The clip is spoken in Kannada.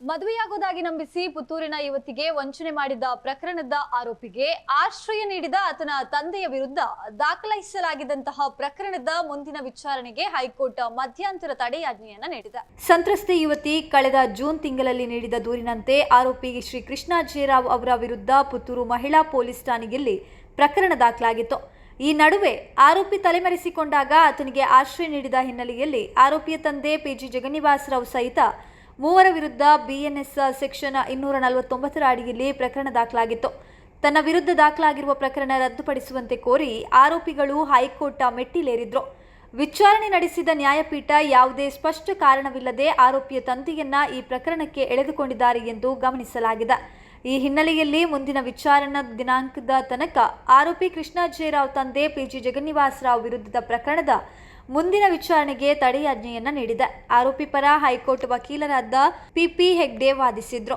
ಮದುವೆಯಾಗುವುದಾಗಿ ನಂಬಿಸಿ ಪುತ್ತೂರಿನ ಯುವತಿಗೆ ವಂಚನೆ ಮಾಡಿದ ಪ್ರಕರಣದ ಆರೋಪಿಗೆ ಆಶ್ರಯ ನೀಡಿದ ಆತನ ತಂದೆಯ ವಿರುದ್ಧ ದಾಖಲಿಸಲಾಗಿದ್ದಂತಹ ಪ್ರಕರಣದ ಮುಂದಿನ ವಿಚಾರಣೆಗೆ ಹೈಕೋರ್ಟ್ ಮಧ್ಯಂತರ ತಡೆಯಾಜ್ಞೆಯನ್ನು ನೀಡಿದೆ. ಸಂತ್ರಸ್ತೆ ಯುವತಿ ಕಳೆದ ಜೂನ್ ತಿಂಗಳಲ್ಲಿ ನೀಡಿದ ದೂರಿನಂತೆ ಆರೋಪಿ ಶ್ರೀ ಕೃಷ್ಣ ಜೇರಾವ್ ಅವರ ವಿರುದ್ಧ ಪುತ್ತೂರು ಮಹಿಳಾ ಪೊಲೀಸ್ ಠಾಣೆಯಲ್ಲಿ ಪ್ರಕರಣ ದಾಖಲಾಗಿತ್ತು. ಈ ನಡುವೆ ಆರೋಪಿ ತಲೆಮರೆಸಿಕೊಂಡಾಗ ಆತನಿಗೆ ಆಶ್ರಯ ನೀಡಿದ ಹಿನ್ನೆಲೆಯಲ್ಲಿ ಆರೋಪಿಯ ತಂದೆ ಪಿಜಿ ಜಗನ್ನಿವಾಸರಾವ್ ಸಹಿತ ಮೂವರ ವಿರುದ್ಧ ಬಿಎನ್ಎಸ್ ಸೆಕ್ಷನ್ 249 ಅಡಿಯಲ್ಲಿ ಪ್ರಕರಣ ದಾಖಲಾಗಿತ್ತು. ತನ್ನ ವಿರುದ್ಧ ದಾಖಲಾಗಿರುವ ಪ್ರಕರಣ ರದ್ದುಪಡಿಸುವಂತೆ ಕೋರಿ ಆರೋಪಿಗಳು ಹೈಕೋರ್ಟ್ ಮೆಟ್ಟಿಲೇರಿದ್ರು. ವಿಚಾರಣೆ ನಡೆಸಿದ ನ್ಯಾಯಪೀಠ ಯಾವುದೇ ಸ್ಪಷ್ಟ ಕಾರಣವಿಲ್ಲದೆ ಆರೋಪಿಯ ತಂದೆಯನ್ನ ಈ ಪ್ರಕರಣಕ್ಕೆ ಎಳೆದುಕೊಂಡಿದ್ದಾರೆ ಎಂದು ಗಮನಿಸಲಾಗಿದೆ. ಈ ಹಿನ್ನೆಲೆಯಲ್ಲಿ ಮುಂದಿನ ವಿಚಾರಣಾ ದಿನಾಂಕದ ತನಕ ಆರೋಪಿ ಕೃಷ್ಣ ಜೇರಾವ್ ತಂದೆ ಪಿಜಿ ಜಗನ್ನಿವಾಸರಾವ್ ವಿರುದ್ಧದ ಪ್ರಕರಣದ ಮುಂದಿನ ವಿಚಾರಣೆಗೆ ತಡೆಯಾಜ್ಞೆಯನ್ನ ನೀಡಿದೆ. ಆರೋಪಿ ಪರ ಹೈಕೋರ್ಟ್ ವಕೀಲರಾದ ಪಿಪಿ ಹೆಗ್ಡೆ ವಾದಿಸಿದ್ರು.